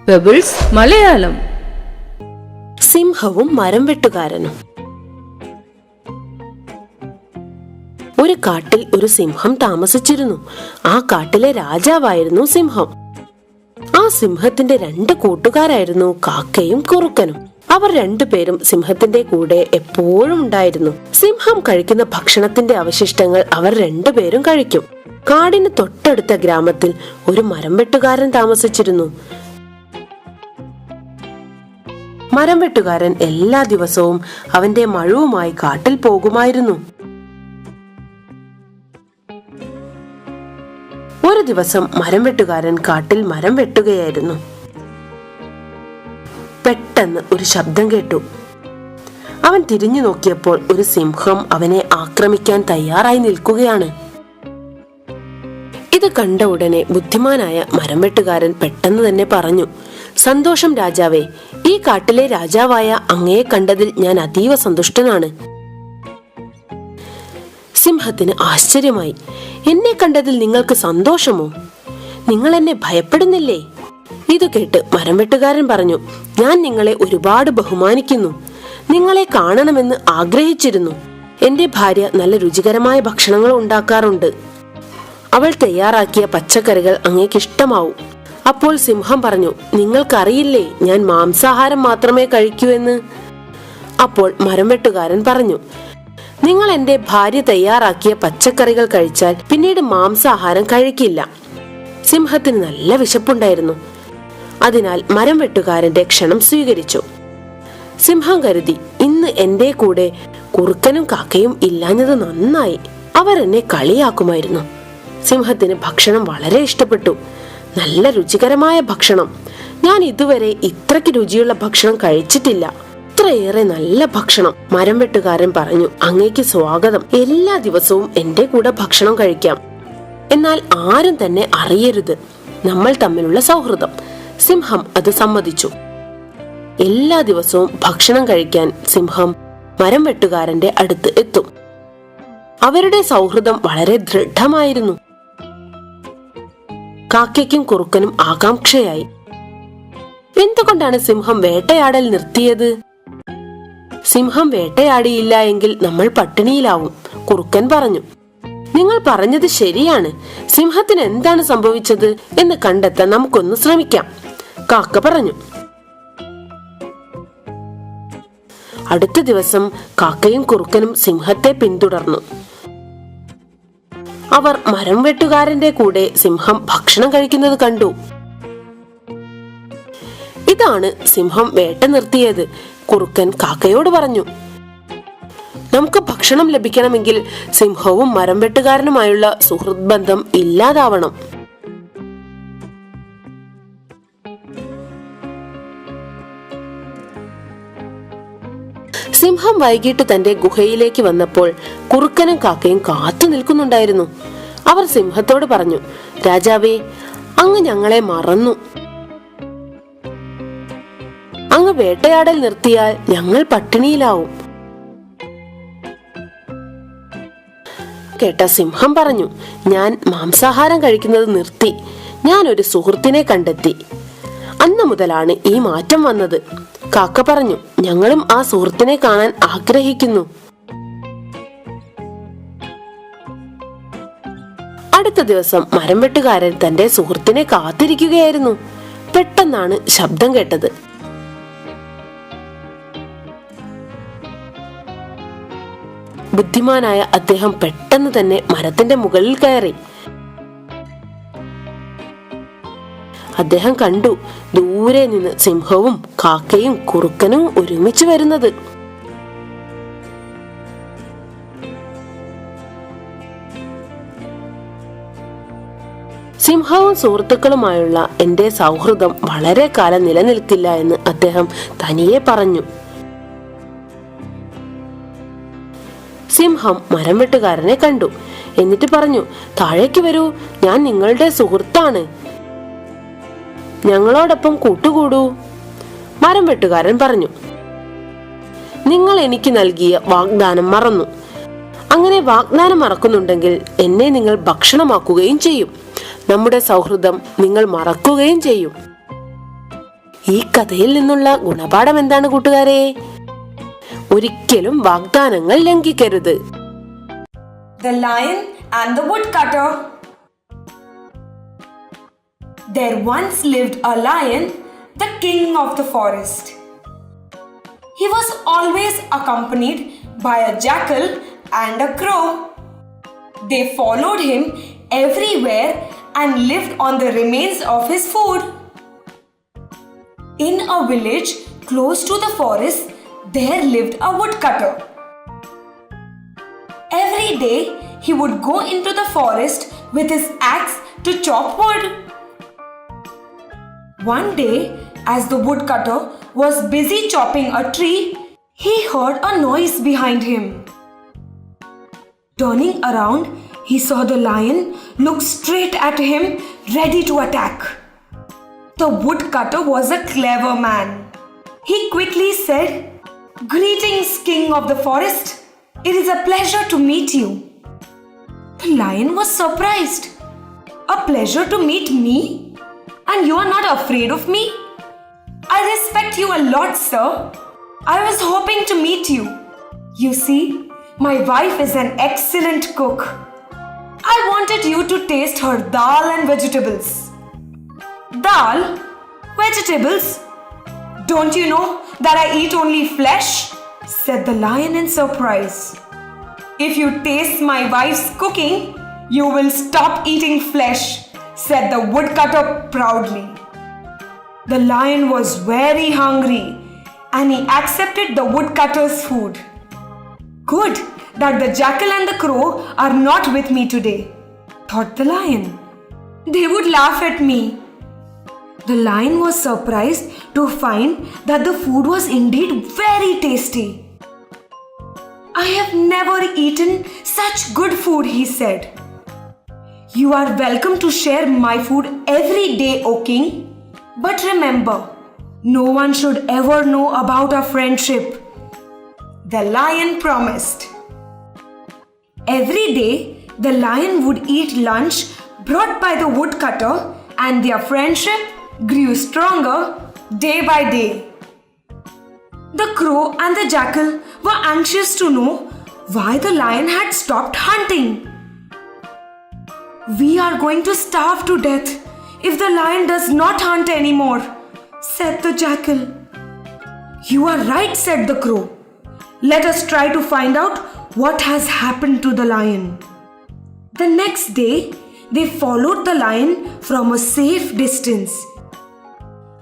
Pebbles Malayalam. സിംഹവും മരം വെട്ടുകാരനും. ഒരു കാട്ടിൽ ഒരു സിംഹം താമസിച്ചിരുന്നു. ആ കാട്ടിലെ രാജാവായിരുന്നു സിംഹം. ആ സിംഹത്തിന്റെ 2 കൂട്ടുകാരായിരുന്നു കാക്കയും കുറുക്കനും. അവർ 2 പേരും സിംഹത്തിന്റെ കൂടെ എപ്പോഴും ഉണ്ടായിരുന്നു. സിംഹം കഴിക്കുന്ന ഭക്ഷണത്തിന്റെ അവശിഷ്ടങ്ങൾ അവർ 2 പേരും കഴിക്കും. കാടിന് തൊട്ടടുത്ത ഗ്രാമത്തിൽ ഒരു മരം വെട്ടുകാരൻ താമസിച്ചിരുന്നു. മരം വെട്ടുകാരൻ എല്ലാ ദിവസവും അവന്റെ മഴുവുമായി കാട്ടിൽ പോകുമായിരുന്നു. ഒരു ദിവസം മരം വെട്ടുകാരൻ കാട്ടിൽ മരം വെട്ടുകയായിരുന്നു. പെട്ടെന്ന് ഒരു ശബ്ദം കേട്ടു. അവൻ തിരിഞ്ഞു നോക്കിയപ്പോൾ ഒരു സിംഹം അവനെ ആക്രമിക്കാൻ തയ്യാറായി നിൽക്കുകയാണ്. ഇത് കണ്ട ഉടനെ ബുദ്ധിമാനായ മരം വെട്ടുകാരൻ പെട്ടെന്ന് തന്നെ പറഞ്ഞു, "സന്തോഷം രാജാവേ, ഈ കാട്ടിലെ രാജാവായ അങ്ങയെ കണ്ടതിൽ ഞാൻ അതീവ സന്തുഷ്ടനാണ്." സിംഹത്തിന് ആശ്ചര്യമായി. "എന്നെ കണ്ടതിൽ നിങ്ങൾക്ക് സന്തോഷമോ? നിങ്ങൾ എന്നെ ഭയപ്പെടുന്നില്ലേ?" ഇത് കേട്ട് മരം വെട്ടുകാരൻ പറഞ്ഞു, "ഞാൻ നിങ്ങളെ ഒരുപാട് ബഹുമാനിക്കുന്നു. നിങ്ങളെ കാണണമെന്ന് ആഗ്രഹിച്ചിരുന്നു. എന്റെ ഭാര്യ നല്ല രുചികരമായ ഭക്ഷണങ്ങൾ ഉണ്ടാക്കാറുണ്ട്. അവൾ തയ്യാറാക്കിയ പച്ചക്കറികൾ അങ്ങേക്ക് ഇഷ്ടമാവും." അപ്പോൾ സിംഹം പറഞ്ഞു, "നിങ്ങൾക്കറിയില്ലേ ഞാൻ മാംസാഹാരം മാത്രമേ കഴിക്കൂ എന്ന്." അപ്പോൾ മരം വെട്ടുകാരൻ പറഞ്ഞു, "നിങ്ങൾ എന്റെ ഭാര്യ തയ്യാറാക്കിയ പച്ചക്കറികൾ കഴിച്ചാൽ പിന്നീട് മാംസാഹാരം കഴിക്കില്ല." സിംഹത്തിന് നല്ല വിശപ്പുണ്ടായിരുന്നു. അതിനാൽ മരം വെട്ടുകാരന്റെ ക്ഷണം സ്വീകരിച്ചു. സിംഹം കരുതി, ഇന്ന് എന്റെ കൂടെ കുറുക്കനും കാക്കയും ഇല്ലാഞ്ഞത് നന്നായി. അവർ എന്നെ കളിയാക്കുമായിരുന്നു. സിംഹത്തിന് ഭക്ഷണം വളരെ ഇഷ്ടപ്പെട്ടു. നല്ല രുചികരമായ ഭക്ഷണം. ഞാൻ ഇതുവരെ ഇത്രയ്ക്ക് രുചിയുള്ള ഭക്ഷണം കഴിച്ചിട്ടില്ല. ഇത്രയേറെ നല്ല ഭക്ഷണം. മരം വെട്ടുകാരൻ പറഞ്ഞു, "അങ്ങേക്ക് സ്വാഗതം. എല്ലാ ദിവസവും എന്റെ കൂടെ ഭക്ഷണം കഴിക്കാം. എന്നാൽ ആരും തന്നെ അറിയരുത് നമ്മൾ തമ്മിലുള്ള സൗഹൃദം." സിംഹം അത് സമ്മതിച്ചു. എല്ലാ ദിവസവും ഭക്ഷണം കഴിക്കാൻ സിംഹം മരം വെട്ടുകാരന്റെ അടുത്ത് എത്തും. അവരുടെ സൗഹൃദം വളരെ ദൃഢമായിരുന്നു. കാക്കയ്ക്കും കുറുക്കനും ആകാംക്ഷയായി. എന്തുകൊണ്ടാണ് സിംഹം വേട്ടയാടൽ നിർത്തിയത്? സിംഹം വേട്ടയാടിയില്ല എങ്കിൽ നമ്മൾ പട്ടിണിയിലാവും, കുറുക്കൻ പറഞ്ഞു. "നിങ്ങൾ പറഞ്ഞത് ശരിയാണ്. സിംഹത്തിന് എന്താണ് സംഭവിച്ചത് എന്ന് കണ്ടെത്താൻ നമുക്കൊന്ന് ശ്രമിക്കാം," കാക്ക പറഞ്ഞു. അടുത്ത ദിവസം കാക്കയും കുറുക്കനും സിംഹത്തെ പിന്തുടർന്നു. അവർ മരം വെട്ടുകാരന്റെ കൂടെ സിംഹം ഭക്ഷണം കഴിക്കുന്നത് കണ്ടു. "ഇതാണ് സിംഹം വേട്ട നിർത്തിയത്," കുറുക്കൻ കാക്കയോട് പറഞ്ഞു. "നമുക്ക് ഭക്ഷണം ലഭിക്കണമെങ്കിൽ സിംഹവും മരം വെട്ടുകാരനുമായുള്ള സുഹൃത്ത് ബന്ധം ഇല്ലാതാവണം." സിംഹം വൈകിട്ട് തന്റെ ഗുഹയിലേക്ക് വന്നപ്പോൾ കുറുക്കനും കാക്കയും കാത്തു നിൽക്കുന്നുണ്ടായിരുന്നു. അവർ സിംഹത്തോട് പറഞ്ഞു, "രാജാവേ, അങ്ങ് ഞങ്ങളെ മറന്നു. അങ്ങ് വേട്ടയാടൽ നിർത്തിയാൽ ഞങ്ങൾ പട്ടിണിയിലാവും." കേട്ട സിംഹം പറഞ്ഞു, "ഞാൻ മാംസാഹാരം കഴിക്കുന്നത് നിർത്തി. ഞാൻ ഒരു സുഹൃത്തിനെ കണ്ടെത്തി. അന്ന് മുതലാണ് ഈ മാറ്റം വന്നത്." കാക്ക പറഞ്ഞു, "ഞങ്ങളും ആ സുഹൃത്തിനെ കാണാൻ ആഗ്രഹിക്കുന്നു." അടുത്ത ദിവസം മരം വെട്ടുകാരൻ തന്റെ സുഹൃത്തിനെ കാത്തിരിക്കുകയായിരുന്നു. പെട്ടെന്നാണ് ശബ്ദം കേട്ടത്. ബുദ്ധിമാനായ അദ്ദേഹം പെട്ടെന്ന് തന്നെ മരത്തിന്റെ മുകളിൽ കയറി. അദ്ദേഹം കണ്ടു, ദൂരെ നിന്ന് സിംഹവും കാക്കയും കുറുക്കനും ഒരുമിച്ച് വരുന്നത്. സിംഹവും സുഹൃത്തുക്കളുമായുള്ള എന്റെ സൗഹൃദം വളരെ കാലം നിലനിൽക്കില്ല എന്ന് അദ്ദേഹം തനിയെ പറഞ്ഞു. സിംഹം മരം വെട്ടുകാരനെ കണ്ടു. എന്നിട്ട് പറഞ്ഞു, "താഴേക്ക് വരൂ, ഞാൻ നിങ്ങളുടെ സുഹൃത്താണ്. ഞങ്ങളോടൊപ്പം കൂട്ടുകൂടൂ." മരം വെട്ടുകാരൻ പറഞ്ഞു, "നിങ്ങൾ എനിക്ക് നൽകിയ വാഗ്ദാനം മറന്നു. അങ്ങനെ വാഗ്ദാനം മറക്കുന്നുണ്ടെങ്കിൽ എന്നെ നിങ്ങൾ ഭക്ഷണമാക്കുകയും ചെയ്യും. നമ്മുടെ സൗഹൃദം നിങ്ങൾ മറക്കുകയും ചെയ്യും." ഈ കഥയിൽ നിന്നുള്ള ഗുണപാഠം എന്താണ് കൂട്ടുകാരെ? ഒരിക്കലും വാഗ്ദാനങ്ങൾ ലംഘിക്കരുത്. The Lion and the Woodcutter. There once lived a lion, the king of the forest. He was always accompanied by a jackal and a crow. They followed him everywhere and lived on the remains of his food. In a village close to the forest, there lived a woodcutter. Every day, he would go into the forest with his axe to chop wood. One day, as the woodcutter was busy chopping a tree, he heard a noise behind him. Turning around, he saw the lion look straight at him, ready to attack. The woodcutter was a clever man. He quickly said, "Greetings, king of the forest. It is a pleasure to meet you." The lion was surprised. "A pleasure to meet me? And you are not afraid of me? I respect you a lot, sir. I was hoping to meet you. You see, my wife is an excellent cook. I wanted you to taste her dal and vegetables." "Dal? Vegetables? Don't you know that I eat only flesh?" said the lion in surprise. "If you taste my wife's cooking, you will stop eating flesh," said the woodcutter proudly. The lion was very hungry and he accepted the woodcutter's food. "Good that the jackal and the crow are not with me today," thought the lion. "They would laugh at me." The lion was surprised to find that the food was indeed very tasty. "I have never eaten such good food," he said. "You are welcome to share my food every day, O king. But remember, no one should ever know about our friendship." The lion promised. Every day, the lion would eat lunch brought by the woodcutter, and their friendship grew stronger day by day. The crow and the jackal were anxious to know why the lion had stopped hunting. "We are going to starve to death if the lion does not hunt anymore," said the jackal. "You are right," said the crow. "Let us try to find out what has happened to the lion." The next day, they followed the lion from a safe distance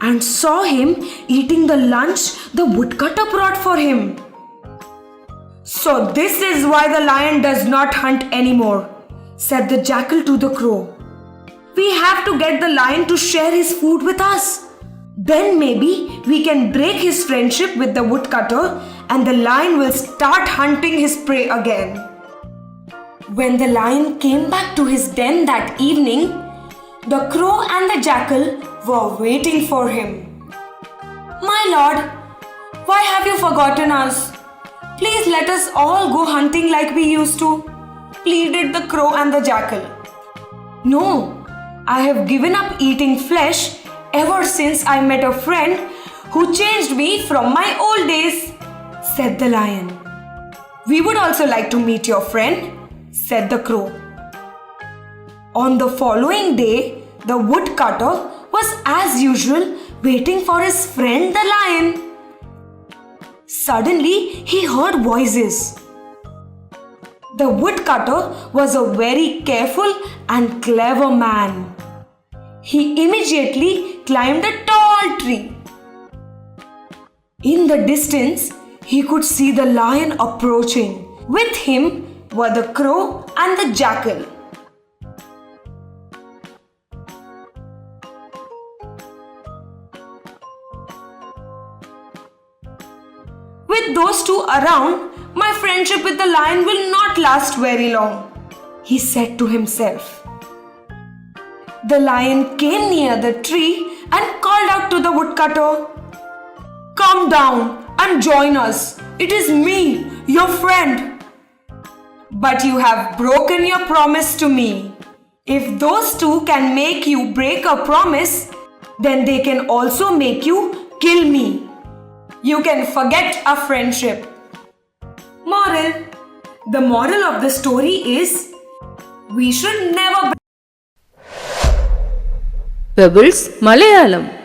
and saw him eating the lunch the woodcutter brought for him. "So this is why the lion does not hunt anymore," said the jackal to the crow. "We have to get the lion to share his food with us. Then maybe we can break his friendship with the woodcutter and the lion will start hunting his prey again." When the lion came back to his den that evening, the crow and the jackal were waiting for him. "My lord, why have you forgotten us? Please let us all go hunting like we used to," pleaded the crow and the jackal. "No, I have given up eating flesh ever since I met a friend who changed me from my old days," said the lion. "We would also like to meet your friend," said the crow. On the following day, the woodcutter was as usual waiting for his friend the lion. Suddenly, he heard voices. The woodcutter was a very careful and clever man. He immediately climbed a tall tree. In the distance, he could see the lion approaching. With him were the crow and the jackal. "With those two around, my friendship with the lion will not last very long," he said to himself. The lion came near the tree and called out to the woodcutter, "Come down and join us. It is me, your friend." "But you have broken your promise to me." "If those two can make you break a promise, then they can also make you kill me. You can forget our friendship. Moral. The moral of the story is we should never Pebbles Malayalam.